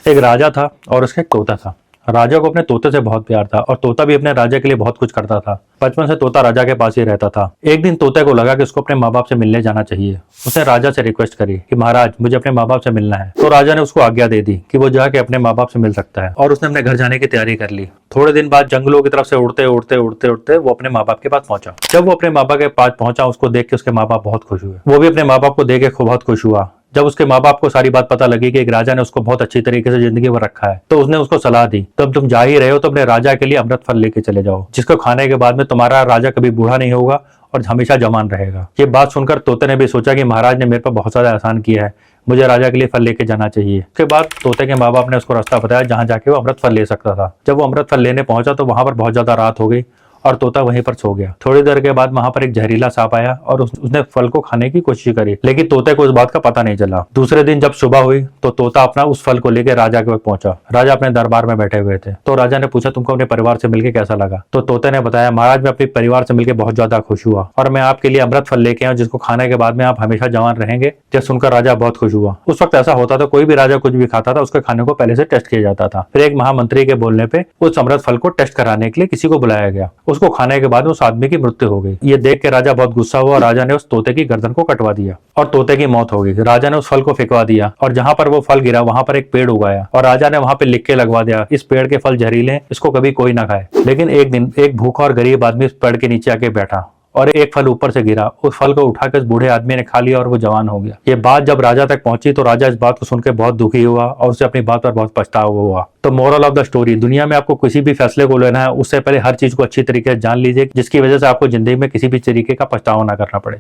एक राजा था और उसका एक तोता था। राजा को अपने तोते से बहुत प्यार था और तोता भी अपने राजा के लिए बहुत कुछ करता था। बचपन से तोता राजा के पास ही रहता था। एक दिन तोते को लगा कि उसको अपने माँ बाप से मिलने जाना चाहिए। उसने राजा से रिक्वेस्ट करी कि महाराज मुझे अपने माँ बाप से मिलना है। तो राजा ने उसको आज्ञा दे दी कि वो जाके अपने माँ बाप से मिल सकता है और उसने अपने घर जाने की तैयारी कर ली। थोड़े दिन बाद जंगलों की तरफ से उड़ते उड़ते उड़ते उड़ते वो अपने माँ बाप के पास पहुंचा। जब वो अपने माँ बाप के पास पहुंचा, उसको देख के उसके माँ बाप बहुत खुश हुए। वो भी अपने माँ बाप को देख के बहुत खुश हुआ। जब उसके माँ बाप को सारी बात पता लगी कि एक राजा ने उसको बहुत अच्छी तरीके से जिंदगी भर रखा है, तो उसने उसको सलाह दी, तब तुम जा ही रहे हो तो अपने राजा के लिए अमृत फल लेके चले जाओ, जिसको खाने के बाद में तुम्हारा राजा कभी बूढ़ा नहीं होगा और हमेशा जवान रहेगा। ये बात सुनकर तोते ने भी सोचा कि महाराज ने मेरे पर बहुत ज्यादा एहसान किया है, मुझे राजा के लिए फल लेके जाना चाहिए। उसके बाद तोते के माँ बाप ने उसको रास्ता बताया जहां जाके वो अमृत फल ले सकता था। जब वो अमृत फल लेने पहुंचा तो वहां पर बहुत ज्यादा रात हो गई और तोता वहीं पर सो गया। थोड़ी देर के बाद वहां पर एक जहरीला सांप आया और उसने फल को खाने की कोशिश करी, लेकिन तोते को इस बात का पता नहीं चला। दूसरे दिन जब सुबह हुई तो तोता अपना उस फल को लेकर राजा के पास पहुंचा। राजा अपने दरबार में बैठे हुए थे, तो राजा ने पूछा तुमको अपने परिवार से मिलकर कैसा लगा। तो तोते ने बताया महाराज मैं अपने परिवार से मिलकर बहुत ज्यादा खुश हुआ और मैं आपके लिए अमृत फल लेके आया जिसको खाने के बाद में आप हमेशा जवान रहेंगे। यह सुनकर राजा बहुत खुश हुआ। उस वक्त ऐसा होता था, कोई भी राजा कुछ भी खाता था उसके खाने को पहले से टेस्ट किया जाता था। फिर एक महामंत्री के बोलने पे उस अमृत फल को टेस्ट कराने के लिए किसी को बुलाया गया। उसको खाने के बाद उस आदमी की मृत्यु हो गई। ये देख के राजा बहुत गुस्सा हुआ और राजा ने उस तोते की गर्दन को कटवा दिया और तोते की मौत हो गई। राजा ने उस फल को फेंकवा दिया और जहां पर वो फल गिरा वहां पर एक पेड़ उगाया और राजा ने वहां पे लिख के लगवा दिया इस पेड़ के फल जहरीले हैं, इसको कभी कोई ना खाए। लेकिन एक दिन एक भूखा और गरीब आदमी इस पेड़ के नीचे आके बैठा और एक फल ऊपर से गिरा। उस फल को उठाकर उस बूढ़े आदमी ने खा लिया और वो जवान हो गया। ये बात जब राजा तक पहुंची तो राजा इस बात को सुनकर बहुत दुखी हुआ और उसे अपनी बात पर बहुत पछतावा हुआ। तो मोरल ऑफ द स्टोरी, दुनिया में आपको किसी भी फैसले को लेना है उससे पहले हर चीज को अच्छी तरीके से जान लीजिए, जिसकी वजह से आपको जिंदगी में किसी भी तरीके का पछतावा ना करना पड़े।